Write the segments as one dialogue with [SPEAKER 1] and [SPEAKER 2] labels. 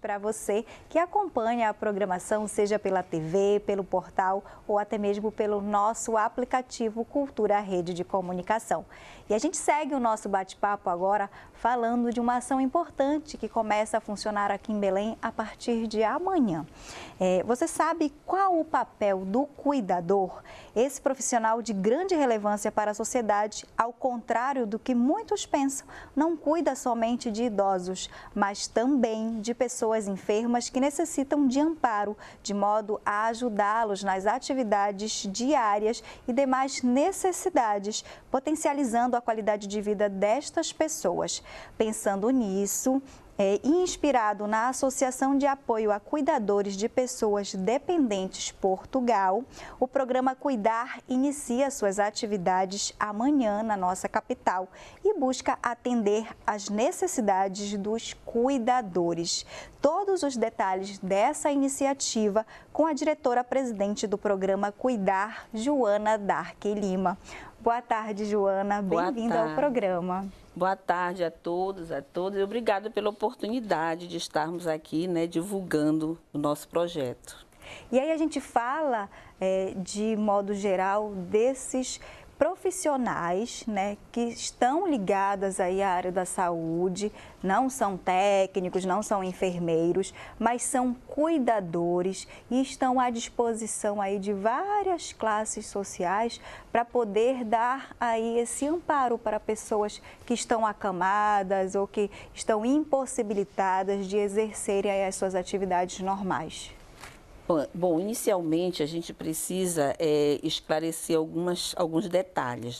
[SPEAKER 1] para você que acompanha a programação, seja pela TV, pelo portal ou até mesmo pelo nosso aplicativo Cultura Rede de Comunicação. E a gente segue o nosso bate-papo agora falando de uma ação importante que começa a funcionar aqui em Belém a partir de amanhã. Você sabe qual o papel do cuidador? Esse profissional de grande relevância para a sociedade, ao contrário do que muitos pensam, não cuida somente de idosos, mas também de pessoas enfermas que necessitam de amparo, de modo a ajudá-los nas atividades diárias e demais necessidades, potencializando a qualidade de vida destas pessoas. Pensando nisso, inspirado na Associação de Apoio a Cuidadores de Pessoas Dependentes Portugal, o programa Cuidar inicia suas atividades amanhã na nossa capital e busca atender às necessidades dos cuidadores. Todos os detalhes dessa iniciativa com a diretora-presidente do programa Cuidar, Joana Darque Lima. Boa tarde, Joana. Bem-vinda ao programa.
[SPEAKER 2] Boa tarde a todos, e obrigada pela oportunidade de estarmos aqui, divulgando o nosso projeto.
[SPEAKER 1] E aí a gente fala, de modo geral, desses profissionais, que estão ligadas aí à área da saúde, não são técnicos, não são enfermeiros, mas são cuidadores e estão à disposição aí de várias classes sociais para poder dar aí esse amparo para pessoas que estão acamadas ou que estão impossibilitadas de exercerem aí as suas atividades normais.
[SPEAKER 2] Bom, inicialmente a gente precisa esclarecer alguns detalhes,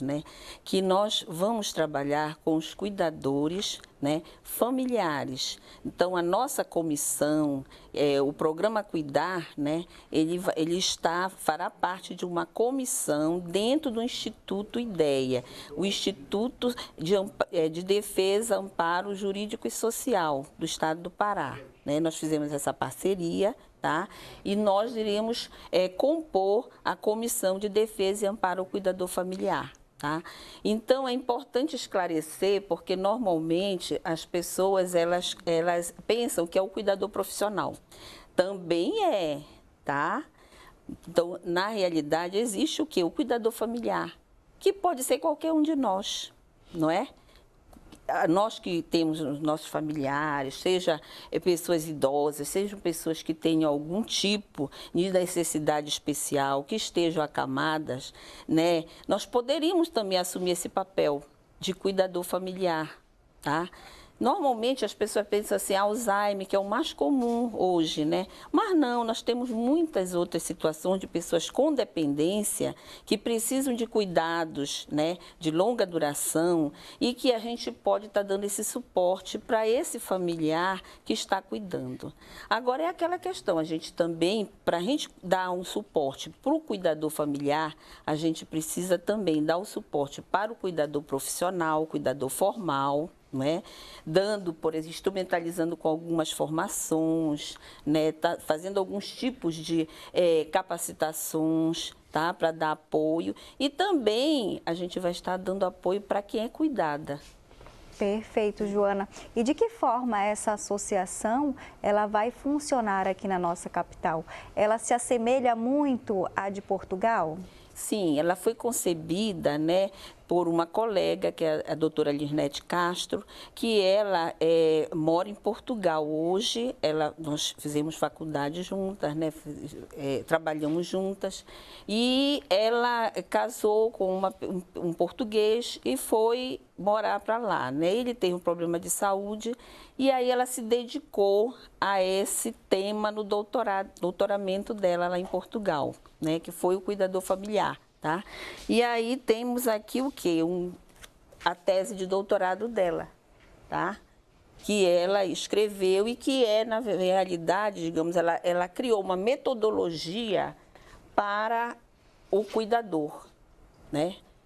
[SPEAKER 2] que nós vamos trabalhar com os cuidadores, familiares. Então, a nossa comissão, o programa Cuidar, ele fará parte de uma comissão dentro do Instituto IDEA, o Instituto de Defesa, Amparo Jurídico e Social do Estado do Pará. Nós fizemos essa parceria, e nós iremos compor a Comissão de Defesa e Amparo ao Cuidador Familiar. Então, é importante esclarecer, porque normalmente as pessoas elas pensam que é o cuidador profissional. Também Então, na realidade, existe o quê? O cuidador familiar, que pode ser qualquer um de nós, não é? Nós que temos os nossos familiares, seja pessoas idosas, sejam pessoas que tenham algum tipo de necessidade especial, que estejam acamadas, nós poderíamos também assumir esse papel de cuidador familiar, Normalmente as pessoas pensam assim, Alzheimer, que é o mais comum hoje, Mas não, nós temos muitas outras situações de pessoas com dependência que precisam de cuidados, de longa duração e que a gente pode estar dando esse suporte para esse familiar que está cuidando. Agora é aquela questão, a gente também, para a gente dar um suporte para o cuidador familiar, a gente precisa também dar o suporte para o cuidador profissional, o cuidador formal, dando, por exemplo, instrumentalizando com algumas formações, fazendo alguns tipos de capacitações, para dar apoio. E também a gente vai estar dando apoio para quem é cuidada.
[SPEAKER 1] Perfeito, Joana. E de que forma essa associação ela vai funcionar aqui na nossa capital? Ela se assemelha muito à de Portugal?
[SPEAKER 2] Sim, ela foi concebida, por uma colega, que é a doutora Lisnete Castro, que ela mora em Portugal. Hoje, nós fizemos faculdade juntas, trabalhamos juntas, e ela casou com um português e foi morar para lá. Ele teve um problema de saúde e aí ela se dedicou a esse tema no doutoramento dela lá em Portugal, que foi o cuidador familiar. E aí temos aqui o quê? A tese de doutorado dela, que ela escreveu e que na realidade, digamos, ela criou uma metodologia para o cuidador,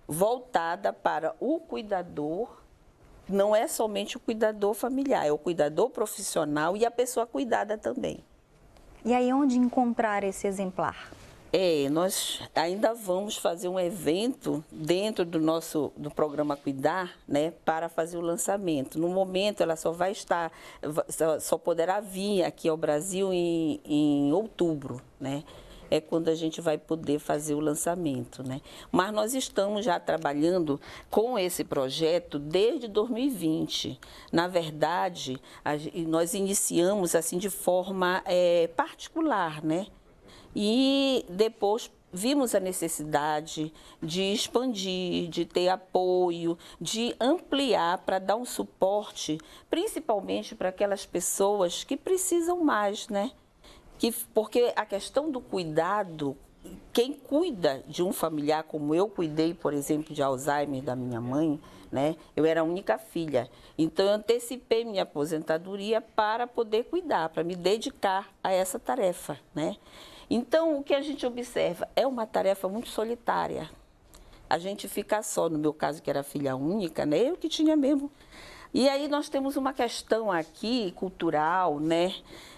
[SPEAKER 2] voltada para o cuidador. Não é somente o cuidador familiar, é o cuidador profissional e a pessoa cuidada também.
[SPEAKER 1] E aí, onde encontrar esse exemplar?
[SPEAKER 2] Nós ainda vamos fazer um evento dentro do programa Cuidar, né, para fazer o lançamento. No momento, ela só poderá vir aqui ao Brasil em outubro, né? É quando a gente vai poder fazer o lançamento, né? Mas nós estamos já trabalhando com esse projeto desde 2020. Na verdade, nós iniciamos assim de forma particular, né? E depois vimos a necessidade de expandir, de ter apoio, de ampliar para dar um suporte, principalmente para aquelas pessoas que precisam mais, né? Porque a questão do cuidado, quem cuida de um familiar, como eu cuidei, por exemplo, de Alzheimer da minha mãe, né? Eu era a única filha. Então, eu antecipei minha aposentadoria para poder cuidar, para me dedicar a essa tarefa, né? Então, o que a gente observa é uma tarefa muito solitária. A gente fica só, no meu caso, que era filha única, né? Eu que tinha mesmo. E aí nós temos uma questão aqui cultural, né?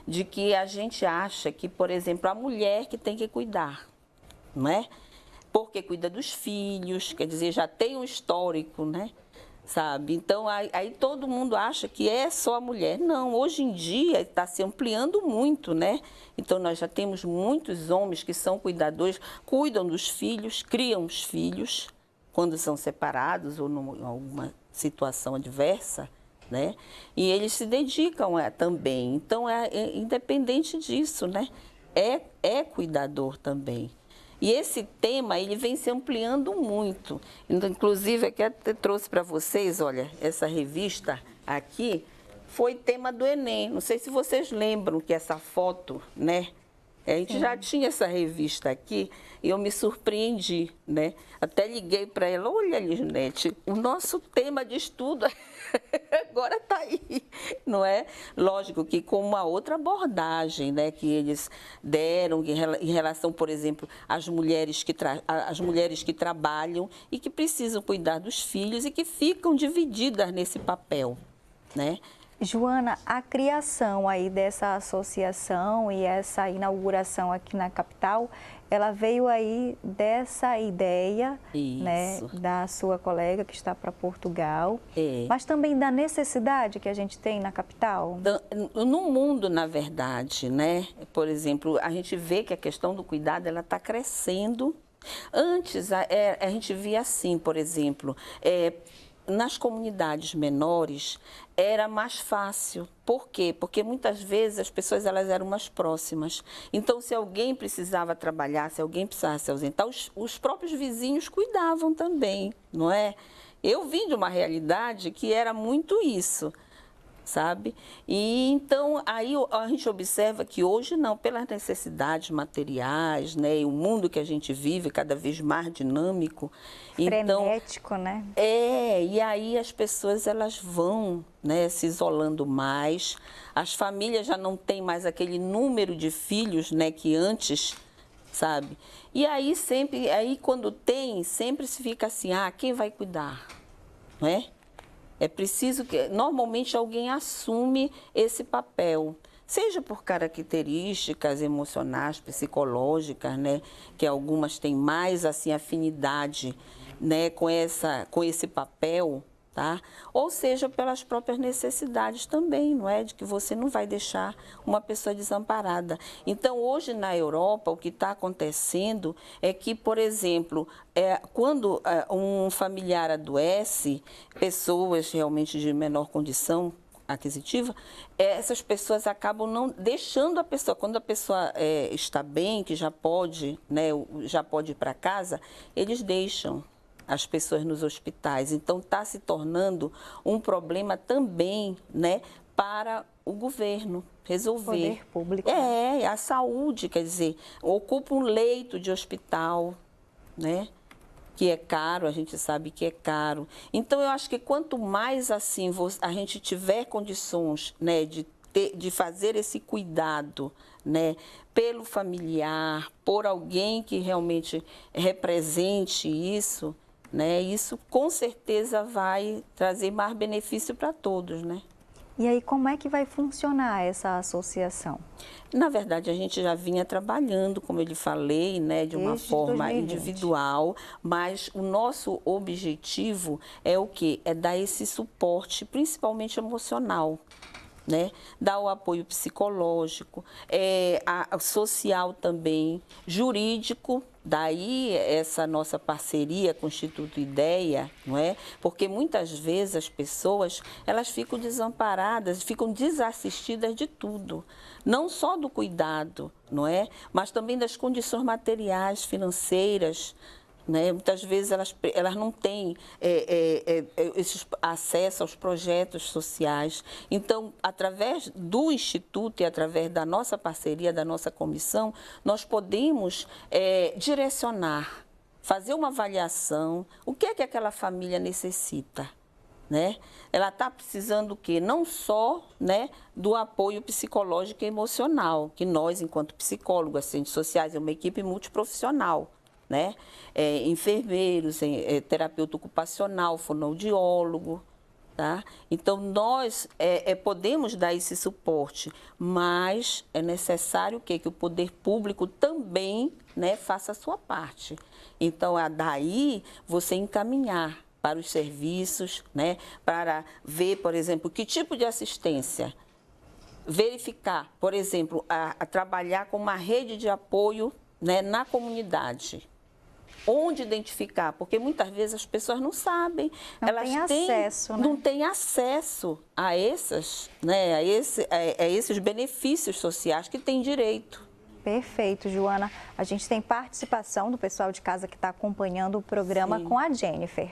[SPEAKER 2] De que a gente acha que, por exemplo, a mulher que tem que cuidar, não é? Porque cuida dos filhos, quer dizer, já tem um histórico, né? Sabe? Então, aí todo mundo acha que é só a mulher. Não, hoje em dia está se ampliando muito, né? Então, nós já temos muitos homens que são cuidadores, cuidam dos filhos, criam os filhos, quando são separados ou em alguma situação adversa, né? E eles se dedicam também. Então, independente disso, né? É cuidador também. E esse tema, ele vem se ampliando muito. Inclusive, aqui até trouxe para vocês, olha, essa revista aqui foi tema do Enem. Não sei se vocês lembram que essa foto, né? A gente já tinha essa revista aqui e eu me surpreendi, né? Até liguei para ela, olha, Lisnete, o nosso tema de estudo agora está aí, não é? Lógico que com uma outra abordagem, né, que eles deram em relação, por exemplo, às mulheres que trabalham e que precisam cuidar dos filhos e que ficam divididas nesse papel, né?
[SPEAKER 1] Joana, a criação aí dessa associação e essa inauguração aqui na capital, ela veio aí dessa ideia, né, da sua colega que está para Portugal, mas também da necessidade que a gente tem na capital?
[SPEAKER 2] No mundo, na verdade, né? Por exemplo, a gente vê que a questão do cuidado, ela está crescendo. Antes, a gente via assim, por exemplo, nas comunidades menores era mais fácil. Por quê? Porque muitas vezes as pessoas elas eram mais próximas. Então, se alguém precisava trabalhar, se alguém precisava se ausentar, os próprios vizinhos cuidavam também, não é? Eu vim de uma realidade que era muito isso, sabe? E então, aí a gente observa que hoje não, pelas necessidades materiais, né? E o mundo que a gente vive cada vez mais dinâmico.
[SPEAKER 1] Frenético, então, né?
[SPEAKER 2] E aí as pessoas elas vão, né, se isolando mais. As famílias já não têm mais aquele número de filhos, né, que antes, sabe? E aí quando tem, sempre se fica assim, quem vai cuidar? Não é? É preciso que, normalmente, alguém assume esse papel, seja por características emocionais, psicológicas, né, que algumas têm mais assim afinidade, né, com esse papel, tá? Ou seja, pelas próprias necessidades também, não é? De que você não vai deixar uma pessoa desamparada. Então, hoje na Europa, o que está acontecendo é que, por exemplo, quando um familiar adoece, pessoas realmente de menor condição aquisitiva, essas pessoas acabam não deixando a pessoa, quando a pessoa está bem, que já pode, né, já pode ir para casa, eles deixam as pessoas nos hospitais. Então, está se tornando um problema também, né, para o governo resolver.
[SPEAKER 1] Poder público.
[SPEAKER 2] A saúde, quer dizer, ocupa um leito de hospital, né, que é caro, a gente sabe que é caro. Então, eu acho que quanto mais assim a gente tiver condições, né, de fazer esse cuidado, né, pelo familiar, por alguém que realmente represente isso, né, isso com certeza vai trazer mais benefício para todos, né?
[SPEAKER 1] E aí, como é que vai funcionar essa associação?
[SPEAKER 2] Na verdade, a gente já vinha trabalhando, como eu lhe falei, né, de uma
[SPEAKER 1] Desde
[SPEAKER 2] forma
[SPEAKER 1] 2020.
[SPEAKER 2] individual, mas o nosso objetivo é o quê? É dar esse suporte, principalmente emocional. Né? Dar o apoio psicológico, social também, jurídico, daí essa nossa parceria com o Instituto Ideia, não é? Porque muitas vezes as pessoas, elas ficam desamparadas, ficam desassistidas de tudo, não só do cuidado, não é? Mas também das condições materiais, financeiras, né? Muitas vezes elas não têm esse acesso aos projetos sociais. Então, através do Instituto e através da nossa parceria, da nossa comissão, nós podemos direcionar, fazer uma avaliação, o que é que aquela família necessita. Né? Ela está precisando o quê? Não só, né, do apoio psicológico e emocional, que nós, enquanto psicólogos, assistentes sociais, é uma equipe multiprofissional. Né? Enfermeiros, terapeuta ocupacional, fonoaudiólogo. Tá? Então, nós podemos dar esse suporte, mas é necessário que o poder público também, né, faça a sua parte. Então, daí você encaminhar para os serviços, né, para ver, por exemplo, que tipo de assistência. Verificar, por exemplo, a trabalhar com uma rede de apoio, né, na comunidade. Onde identificar, porque muitas vezes as pessoas não sabem, não têm acesso a esses, né, a esses benefícios sociais que têm direito.
[SPEAKER 1] Perfeito, Joana. A gente tem participação do pessoal de casa que está acompanhando o programa. Sim. Com a Jennifer.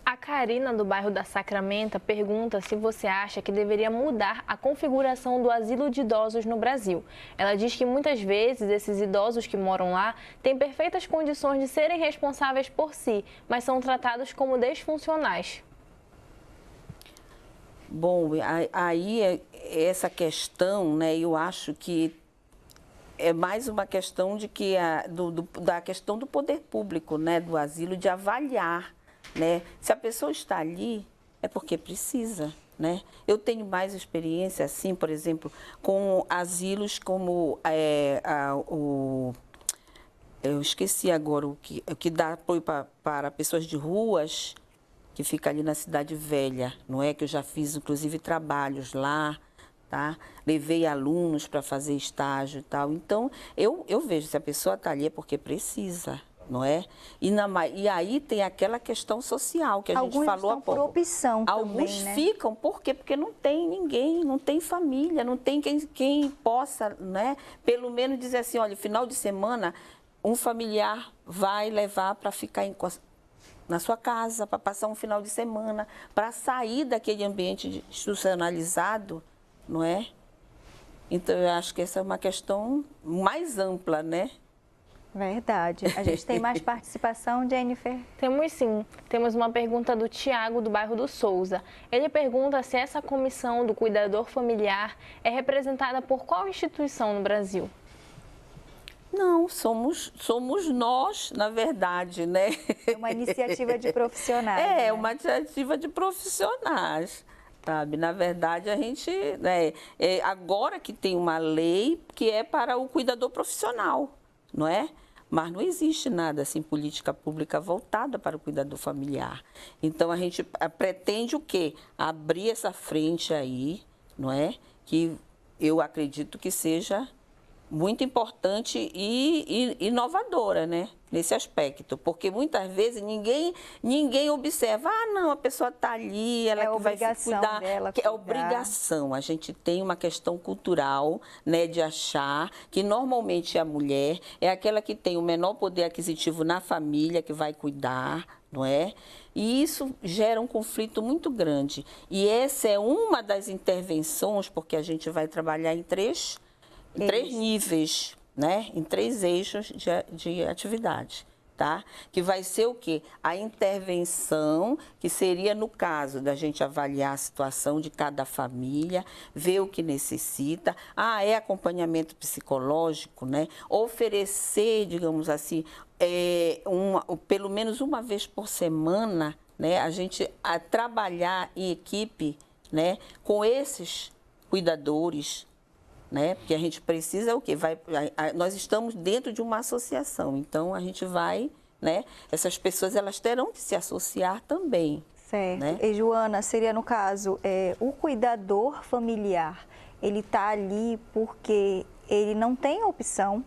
[SPEAKER 3] A Karina, do bairro da Sacramenta, pergunta se você acha que deveria mudar a configuração do asilo de idosos no Brasil. Ela diz que muitas vezes esses idosos que moram lá têm perfeitas condições de serem responsáveis por si, mas são tratados como disfuncionais.
[SPEAKER 2] Bom, aí essa questão, né, eu acho que é mais uma questão de que da questão do poder público, né, do asilo, de avaliar. Né? Se a pessoa está ali, é porque precisa. Né? Eu tenho mais experiência, assim, por exemplo, com asilos como eu esqueci agora o que dá apoio para pessoas de ruas, que fica ali na Cidade Velha, não é? Que eu já fiz, inclusive, trabalhos lá, tá? Levei alunos para fazer estágio e tal. Então, eu vejo, se a pessoa está ali é porque precisa. Não é? E aí tem aquela questão social que a gente falou há pouco.
[SPEAKER 1] Alguns por opção também,
[SPEAKER 2] Alguns
[SPEAKER 1] né?
[SPEAKER 2] ficam, por quê? Porque não tem ninguém, não tem família, não tem quem possa, né? Pelo menos dizer assim, olha, final de semana, um familiar vai levar para ficar na sua casa, para passar um final de semana, para sair daquele ambiente institucionalizado, não é? Então, eu acho que essa é uma questão mais ampla, né?
[SPEAKER 1] Verdade. A gente tem mais participação, Jennifer?
[SPEAKER 3] Temos sim. Temos uma pergunta do Tiago, do bairro do Souza. Ele pergunta se essa comissão do cuidador familiar é representada por qual instituição no Brasil?
[SPEAKER 2] Não, somos nós, na verdade, né?
[SPEAKER 1] É uma iniciativa de profissionais.
[SPEAKER 2] É, uma iniciativa de profissionais. Sabe? Na verdade, a gente, né, agora que tem uma lei que é para o cuidador profissional, não é? Mas não existe nada assim, política pública voltada para o cuidador familiar. Então, a gente pretende o quê? Abrir essa frente aí, não é? Que eu acredito que seja muito importante e inovadora, né? Nesse aspecto, porque muitas vezes ninguém observa, não, a pessoa está ali, ela que vai se cuidar, que é obrigação. A gente tem uma questão cultural, né, de achar que normalmente a mulher é aquela que tem o menor poder aquisitivo na família, que vai cuidar, não é? E isso gera um conflito muito grande. E essa é uma das intervenções, porque a gente vai trabalhar em três níveis, né? Em 3 eixos de atividade, tá? Que vai ser o quê? A intervenção, que seria no caso da gente avaliar a situação de cada família, ver o que necessita. É acompanhamento psicológico, né? Oferecer, digamos assim, pelo menos uma vez por semana, né? A gente trabalhar em equipe, né, com esses cuidadores, né, porque a gente precisa o quê? Nós estamos dentro de uma associação, então a gente vai, né, essas pessoas elas terão que se associar também.
[SPEAKER 1] Certo.
[SPEAKER 2] Né?
[SPEAKER 1] E Joana, seria no caso, o cuidador familiar, ele está ali porque ele não tem opção,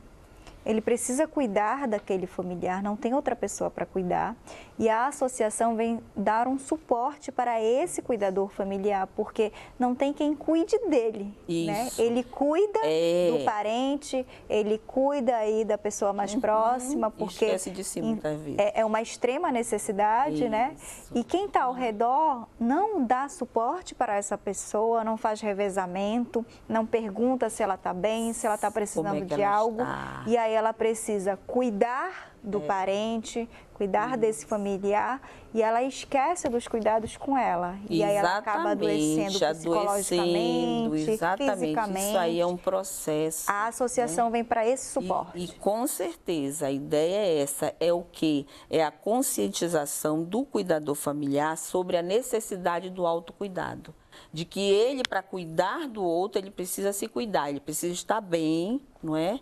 [SPEAKER 1] ele precisa cuidar daquele familiar, não tem outra pessoa para cuidar. E a associação vem dar um suporte para esse cuidador familiar, porque não tem quem cuide dele, né? Ele cuida do parente, ele cuida aí da pessoa mais próxima, porque
[SPEAKER 2] esquece de si muitas vezes.
[SPEAKER 1] É uma extrema necessidade, né? E quem está ao redor não dá suporte para essa pessoa, não faz revezamento, não pergunta se ela está bem, se ela está precisando de algo. E aí ela precisa cuidar do parente, cuidar desse familiar, e ela esquece dos cuidados com ela. E aí ela acaba adoecendo psicologicamente, fisicamente.
[SPEAKER 2] Isso aí é um processo.
[SPEAKER 1] A associação vem para esse suporte.
[SPEAKER 2] E com certeza, a ideia é essa, é o quê? É a conscientização do cuidador familiar sobre a necessidade do autocuidado. De que ele, para cuidar do outro, ele precisa se cuidar, ele precisa estar bem, não é?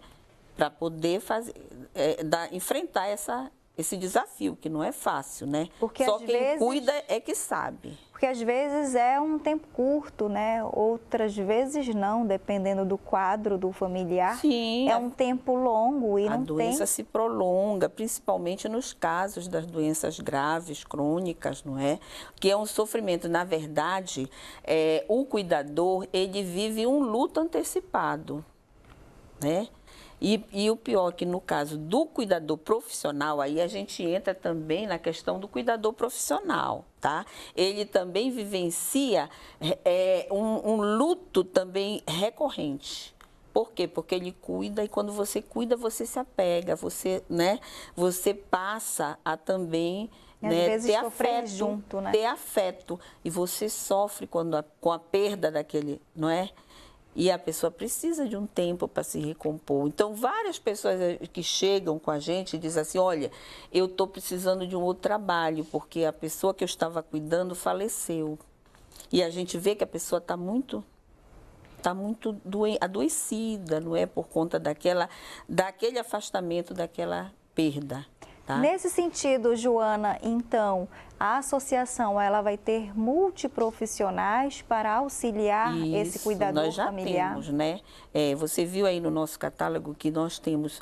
[SPEAKER 2] Para poder enfrentar esse desafio, que não é fácil, né?
[SPEAKER 1] Porque
[SPEAKER 2] só quem cuida é que sabe.
[SPEAKER 1] Porque às vezes é um tempo curto, né? Outras vezes não, dependendo do quadro do familiar.
[SPEAKER 2] Sim.
[SPEAKER 1] É um tempo longo e não tem...
[SPEAKER 2] A doença se prolonga, principalmente nos casos das doenças graves, crônicas, não é? Que é um sofrimento. Na verdade, o cuidador, ele vive um luto antecipado, né? E o pior que no caso do cuidador profissional, aí a gente entra também na questão do cuidador profissional, tá? Ele também vivencia um luto também recorrente. Por quê? Porque ele cuida e quando você cuida, você se apega, você, né? Você passa a também...
[SPEAKER 1] Às vezes
[SPEAKER 2] ter
[SPEAKER 1] sofrer
[SPEAKER 2] afeto,
[SPEAKER 1] junto, né?
[SPEAKER 2] Ter afeto. E você sofre com a perda daquele, não é? E a pessoa precisa de um tempo para se recompor. Então, várias pessoas que chegam com a gente dizem assim, olha, eu estou precisando de um outro trabalho, porque a pessoa que eu estava cuidando faleceu. E a gente vê que a pessoa está muito adoecida, não é? Por conta daquele afastamento, daquela perda. Tá?
[SPEAKER 1] Nesse sentido, Joana, então, a associação ela vai ter multiprofissionais para auxiliar esse cuidador familiar?
[SPEAKER 2] Nós já temos, né? Você viu aí no nosso catálogo que nós temos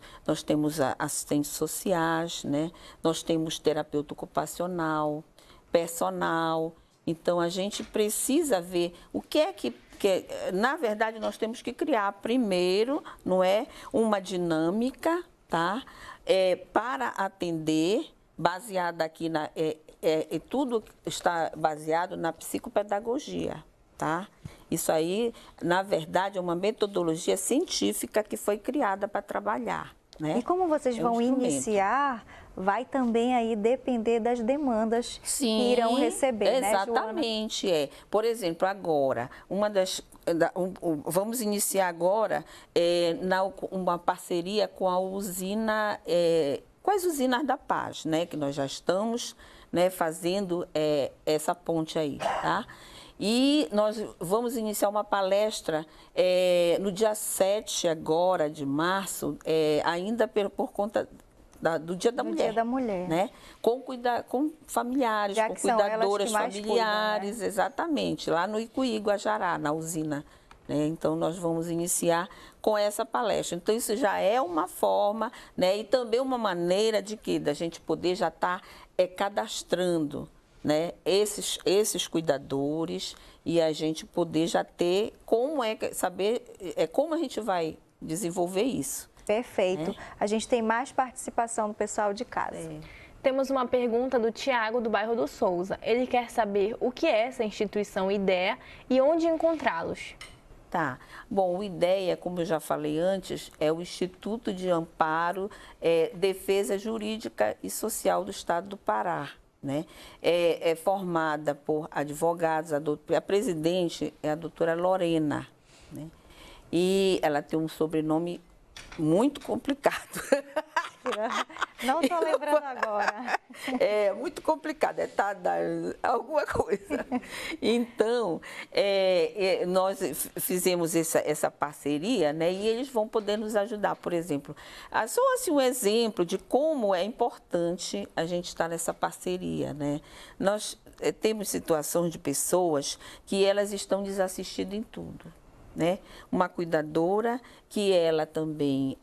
[SPEAKER 2] assistentes sociais, né? Nós temos terapeuta ocupacional, personal. Então, a gente precisa ver o que é que na verdade, nós temos que criar primeiro, não é, uma dinâmica, tá? Para atender, baseada aqui tudo está baseado na psicopedagogia, tá? Isso aí, na verdade, é uma metodologia científica que foi criada para trabalhar, né?
[SPEAKER 1] E como vocês vão iniciar, vai também aí depender das demandas que irão receber, né, Joana?
[SPEAKER 2] Exatamente, Por exemplo, agora, vamos iniciar agora uma parceria com a usina, com as usinas da Paz, né? Que nós já estamos, né, fazendo essa ponte aí, tá? E nós vamos iniciar uma palestra no dia 7 agora de março, ainda por conta do Dia da Mulher.
[SPEAKER 1] Dia da Mulher.
[SPEAKER 2] Né? Com familiares, com cuidadoras familiares,
[SPEAKER 1] cuidam, né?
[SPEAKER 2] Exatamente, lá no Icuí, Guajará, na usina. Né? Então, nós vamos iniciar com essa palestra. Então, isso já é uma forma, né? E também uma maneira da gente poder já estar cadastrando, né? esses cuidadores e a gente poder já ter saber como a gente vai desenvolver isso.
[SPEAKER 1] Perfeito. A gente tem mais participação do pessoal de casa.
[SPEAKER 3] Temos uma pergunta do Tiago, do bairro do Souza. Ele quer saber o que é essa instituição IDEA e onde encontrá-los.
[SPEAKER 2] Tá. Bom, o IDEA, como eu já falei antes, é o Instituto de Amparo, Defesa Jurídica e Social do Estado do Pará. Né? É formada por advogados, a presidente é a doutora Lorena, né? E ela tem um sobrenome muito complicado.
[SPEAKER 1] Não estou lembrando agora.
[SPEAKER 2] É muito complicado, alguma coisa. Então, nós fizemos essa parceria, né? E eles vão poder nos ajudar, por exemplo. Só assim, um exemplo de como é importante a gente estar nessa parceria, né? Nós temos situações de pessoas que elas estão desassistidas em tudo. Né? Uma cuidadora que ela também,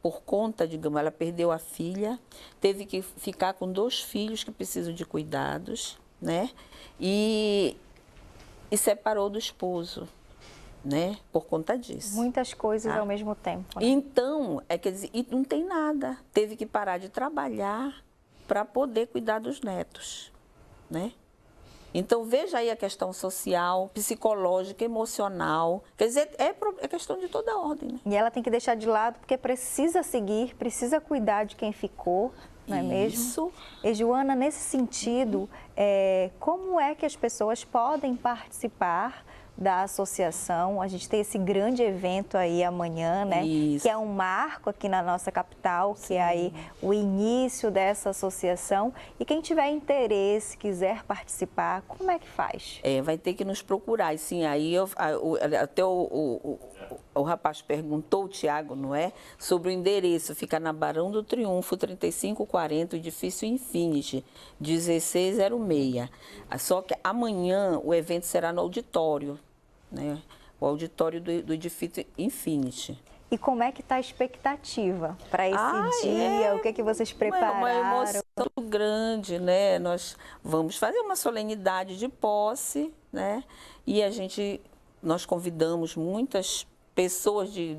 [SPEAKER 2] por conta, digamos, ela perdeu a filha, teve que ficar com 2 filhos que precisam de cuidados, né? E separou do esposo, né? Por conta disso.
[SPEAKER 1] Muitas coisas ao mesmo tempo. Né?
[SPEAKER 2] Então, quer dizer, e não tem nada, teve que parar de trabalhar para poder cuidar dos netos, né? Então, veja aí a questão social, psicológica, emocional. Quer dizer, é questão de toda a ordem. Né?
[SPEAKER 1] E ela tem que deixar de lado porque precisa seguir, precisa cuidar de quem ficou, não é mesmo?
[SPEAKER 2] Isso.
[SPEAKER 1] E, Joana, nesse sentido, como é que as pessoas podem participar da associação? A gente tem esse grande evento aí amanhã, né?
[SPEAKER 2] Isso.
[SPEAKER 1] Que é um marco aqui na nossa capital, que é aí o início dessa associação. E quem tiver interesse, quiser participar, como é que faz?
[SPEAKER 2] Vai ter que nos procurar. E sim, aí até o rapaz perguntou, o Tiago, não é? Sobre o endereço. Fica na Barão do Triunfo, 3540, edifício Infinity, 1606. Só que amanhã o evento será no auditório. Né? O auditório do edifício Infinity.
[SPEAKER 1] E como é que está a expectativa para esse dia? O que vocês prepararam?
[SPEAKER 2] Uma emoção muito grande, né? Nós vamos fazer uma solenidade de posse, né? E nós convidamos muitas pessoas de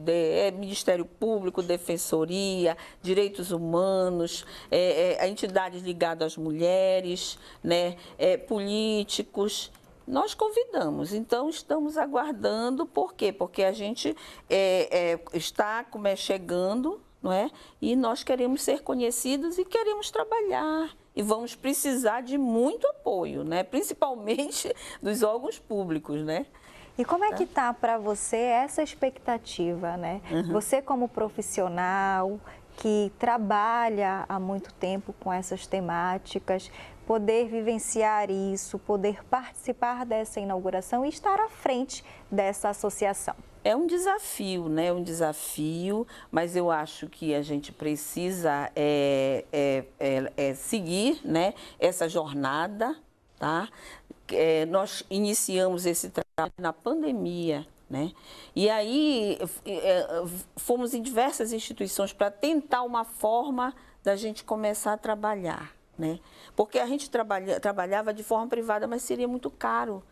[SPEAKER 2] Ministério Público, Defensoria, Direitos Humanos, entidades ligadas às mulheres, né? Políticos. Nós convidamos, então estamos aguardando, por quê? Porque a gente está chegando, não é? E nós queremos ser conhecidos e queremos trabalhar. E vamos precisar de muito apoio, né? Principalmente dos órgãos públicos, né?
[SPEAKER 1] E como é que está para você essa expectativa, né?
[SPEAKER 2] Uhum.
[SPEAKER 1] Você como profissional que trabalha há muito tempo com essas temáticas, poder vivenciar isso, poder participar dessa inauguração e estar à frente dessa associação.
[SPEAKER 2] É um desafio, né? Um desafio, mas eu acho que a gente precisa seguir, né? Essa jornada, tá? Nós iniciamos esse trabalho na pandemia, né? E aí fomos em diversas instituições para tentar uma forma da gente começar a trabalhar, né? Porque a gente trabalhava de forma privada, mas seria muito caro.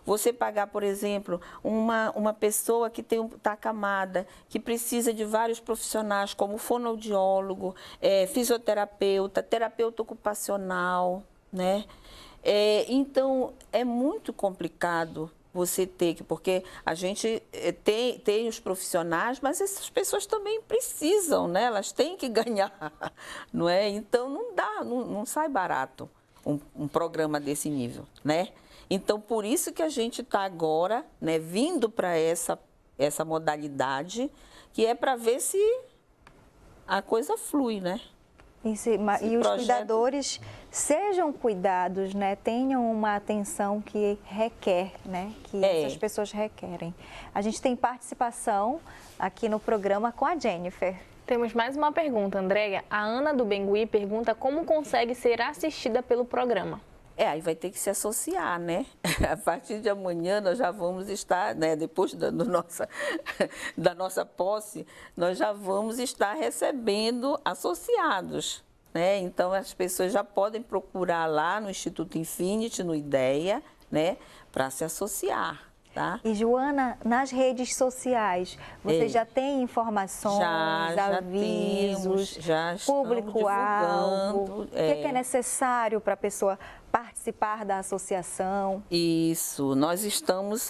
[SPEAKER 2] Você pagar, por exemplo, uma pessoa que está acamada, que precisa de vários profissionais, como fonoaudiólogo, fisioterapeuta, terapeuta ocupacional, né? Então, é muito complicado você ter porque a gente tem os profissionais, mas essas pessoas também precisam, né? Elas têm que ganhar, não é? Então, não sai barato um programa desse nível, né? Então, por isso que a gente está agora, né, vindo para essa modalidade, que é para ver se a coisa flui, né?
[SPEAKER 1] E os cuidadores sejam cuidados, né? Tenham uma atenção que requer, né? Que essas pessoas requerem. A gente tem participação aqui no programa com a Jennifer.
[SPEAKER 3] Temos mais uma pergunta, Andréia. A Ana do Bengui pergunta como consegue ser assistida pelo programa.
[SPEAKER 2] Aí vai ter que se associar, né? A partir de amanhã nós já vamos estar, né? Depois da nossa posse, nós já vamos estar recebendo associados, né? Então as pessoas já podem procurar lá no Instituto Infinity, no IDEA, né? Para se associar. Tá?
[SPEAKER 1] E, Joana, nas redes sociais, você já tem informações, avisos, público-alvo? O que é necessário para a pessoa participar da associação?
[SPEAKER 2] Isso, nós estamos,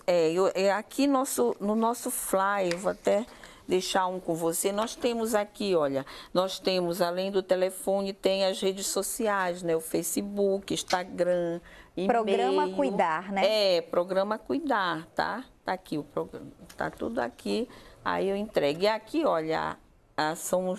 [SPEAKER 2] aqui no nosso flyer, vou até deixar um com você, nós temos aqui, olha, nós temos, além do telefone, tem as redes sociais, né? O Facebook, Instagram, e-mail.
[SPEAKER 1] Programa Cuidar, né?
[SPEAKER 2] Programa Cuidar, tá? Tá aqui o programa, tá tudo aqui, aí eu entrego. E aqui, olha, são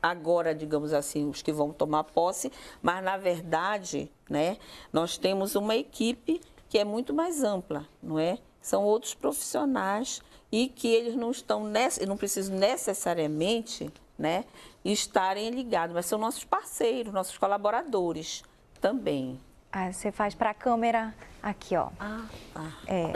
[SPEAKER 2] agora, digamos assim, os que vão tomar posse, mas na verdade, né, nós temos uma equipe que é muito mais ampla, não é? São outros profissionais e que eles não estão não precisam necessariamente, né, estarem ligados, mas são nossos parceiros, nossos colaboradores também.
[SPEAKER 1] Ah, você faz para a câmera aqui, ó. É.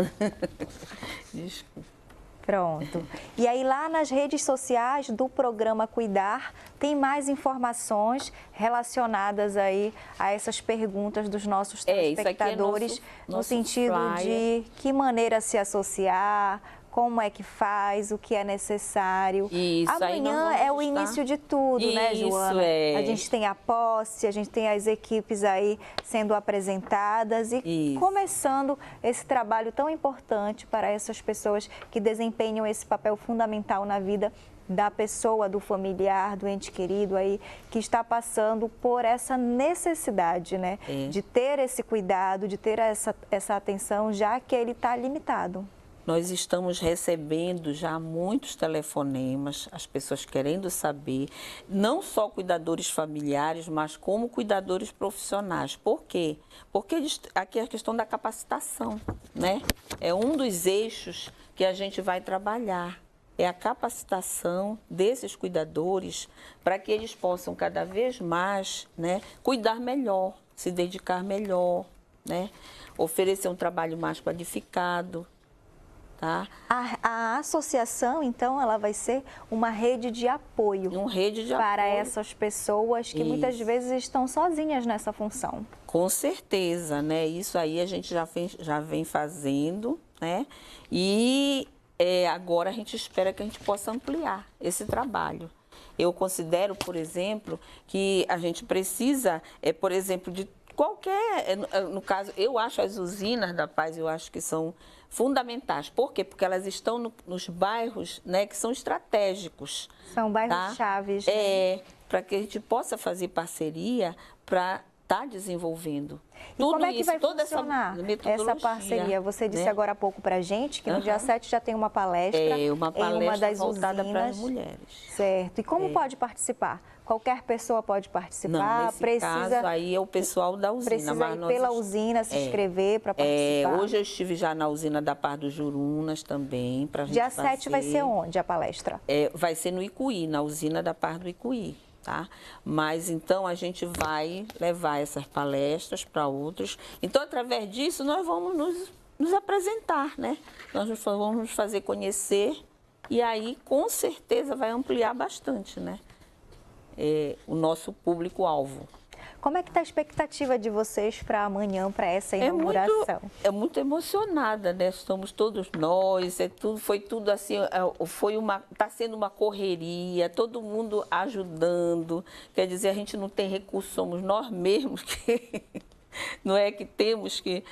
[SPEAKER 2] Desculpa.
[SPEAKER 1] Pronto. E aí lá nas redes sociais do programa Cuidar, tem mais informações relacionadas aí a essas perguntas dos nossos telespectadores,
[SPEAKER 2] isso aqui é
[SPEAKER 1] no sentido de que maneira se associar, como é que faz, o que é necessário.
[SPEAKER 2] Isso,
[SPEAKER 1] amanhã é o início de tudo, né, Joana?
[SPEAKER 2] É.
[SPEAKER 1] A gente tem a posse, a gente tem as equipes aí sendo apresentadas e começando esse trabalho tão importante para essas pessoas que desempenham esse papel fundamental na vida da pessoa, do familiar, do ente querido aí, que está passando por essa necessidade, né, de ter esse cuidado, de ter essa atenção, já que ele está limitado.
[SPEAKER 2] Nós estamos recebendo já muitos telefonemas, as pessoas querendo saber, não só cuidadores familiares, mas como cuidadores profissionais. Por quê? Porque aqui é a questão da capacitação, né? É um dos eixos que a gente vai trabalhar. É a capacitação desses cuidadores para que eles possam cada vez mais, né, cuidar melhor, se dedicar melhor, né? Oferecer um trabalho mais qualificado. Tá?
[SPEAKER 1] A associação, então, ela vai ser uma rede de apoio, para essas pessoas que muitas vezes estão sozinhas nessa função.
[SPEAKER 2] Com certeza, né? Isso aí a gente já vem fazendo, né? E agora a gente espera que a gente possa ampliar esse trabalho. Eu considero, por exemplo, que a gente precisa, por exemplo, de qualquer, no caso, eu acho as usinas da paz, eu acho que são fundamentais. Por quê? Porque elas estão nos bairros, né, que são estratégicos.
[SPEAKER 1] São bairros chaves. Né?
[SPEAKER 2] Para que a gente possa fazer parceria para estar desenvolvendo.
[SPEAKER 1] E como é que vai funcionar essa parceria? Você disse agora há pouco para a gente que no dia 7 já tem uma palestra, em uma das
[SPEAKER 2] voltada
[SPEAKER 1] usinas.
[SPEAKER 2] Para as mulheres.
[SPEAKER 1] Certo. E como pode participar? Qualquer pessoa pode participar?
[SPEAKER 2] Não, nesse caso aí é o pessoal da usina.
[SPEAKER 1] Precisa ir pela usina se inscrever para participar?
[SPEAKER 2] Hoje eu estive já na usina da Paz dos Jurunas também.
[SPEAKER 1] Dia 7 vai ser onde a palestra?
[SPEAKER 2] Vai ser no Icuí, na usina da Paz do Icuí. Tá? Mas então a gente vai levar essas palestras para outros. Então, através disso, nós vamos nos apresentar, né? Nós vamos nos fazer conhecer e aí, com certeza, vai ampliar bastante, né? O nosso público-alvo.
[SPEAKER 1] Como é que está a expectativa de vocês para amanhã, para essa inauguração?
[SPEAKER 2] É muito emocionada, né? Estamos todos nós, foi tudo assim, está sendo uma correria, todo mundo ajudando. Quer dizer, a gente não tem recursos, somos nós mesmos que não é que temos que,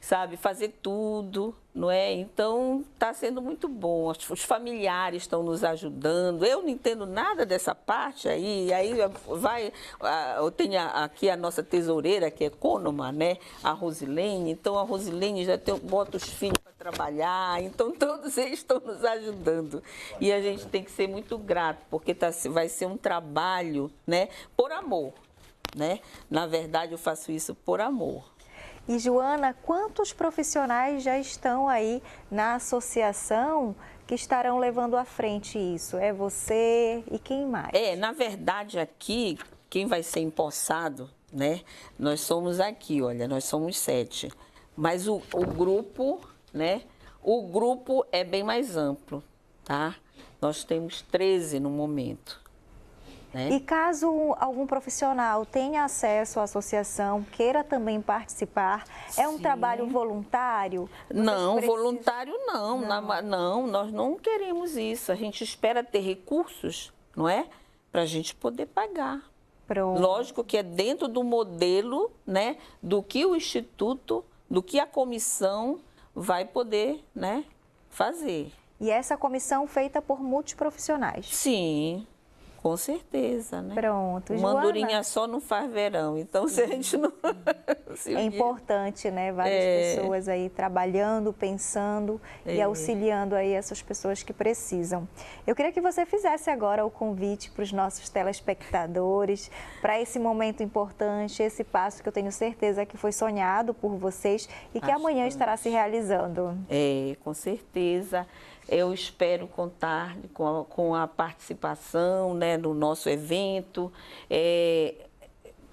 [SPEAKER 2] sabe, fazer tudo, não é? Então, está sendo muito bom. Os familiares estão nos ajudando. Eu não entendo nada dessa parte aí eu tenho aqui a nossa tesoureira, que é econômica, né? A Rosilene. Então, a Rosilene já bota os filhos para trabalhar. Então, todos eles estão nos ajudando. E a gente tem que ser muito grato, porque vai ser um trabalho, né? Por amor, né? Na verdade, eu faço isso por amor.
[SPEAKER 1] E, Joana, quantos profissionais já estão aí na associação que estarão levando à frente isso? É você e quem mais?
[SPEAKER 2] Na verdade, aqui, quem vai ser empossado, né? Nós somos aqui, olha, nós somos 7. Mas o grupo, né? O grupo é bem mais amplo, tá? Nós temos 13 no momento. Né?
[SPEAKER 1] E caso algum profissional tenha acesso à associação, queira também participar, é um trabalho voluntário?
[SPEAKER 2] Não, voluntário não. Não, nós não queremos isso. A gente espera ter recursos, não é? Para a gente poder pagar.
[SPEAKER 1] Pronto.
[SPEAKER 2] Lógico que é dentro do modelo, né, do que o Instituto, do que a comissão vai poder, né, fazer.
[SPEAKER 1] E essa comissão feita por multiprofissionais?
[SPEAKER 2] Sim. Com certeza, né?
[SPEAKER 1] Pronto,
[SPEAKER 2] Uma
[SPEAKER 1] Joana,
[SPEAKER 2] andorinha só não faz verão, então se a gente não...
[SPEAKER 1] é importante, né? Várias pessoas aí trabalhando, pensando e auxiliando aí essas pessoas que precisam. Eu queria que você fizesse agora o convite para os nossos telespectadores, para esse momento importante, esse passo que eu tenho certeza que foi sonhado por vocês e que amanhã estará se realizando.
[SPEAKER 2] Com certeza. Eu espero contar com a participação, né, no nosso evento.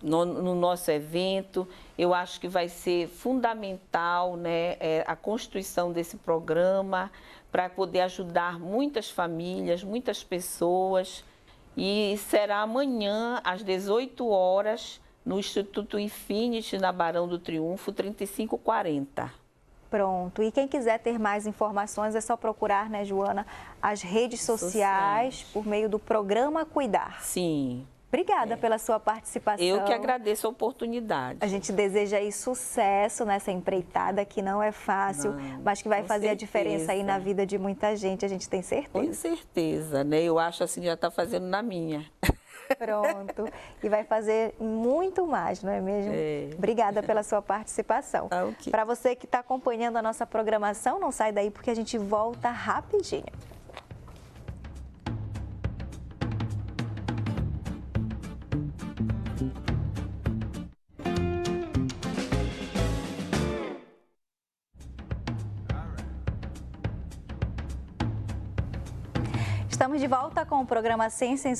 [SPEAKER 2] No nosso evento, eu acho que vai ser fundamental, né, a constituição desse programa para poder ajudar muitas famílias, muitas pessoas. E será amanhã, às 18 horas, no Instituto Infinity, na Barão do Triunfo, 3540.
[SPEAKER 1] Pronto. E quem quiser ter mais informações é só procurar, né, Joana, as redes sociais por meio do programa Cuidar.
[SPEAKER 2] Sim.
[SPEAKER 1] Obrigada pela sua participação.
[SPEAKER 2] Eu que agradeço a oportunidade.
[SPEAKER 1] A gente deseja aí sucesso nessa empreitada que não é fácil, mas que vai fazer a diferença aí na vida de muita gente, a gente tem certeza.
[SPEAKER 2] Com certeza, né? Eu acho assim, já está fazendo na minha.
[SPEAKER 1] Pronto. E vai fazer muito mais, não é mesmo? Obrigada pela sua participação.
[SPEAKER 2] Okay.
[SPEAKER 1] Para você que está acompanhando a nossa programação, não sai daí porque a gente volta rapidinho. Estamos de volta com o programa Sem Censura.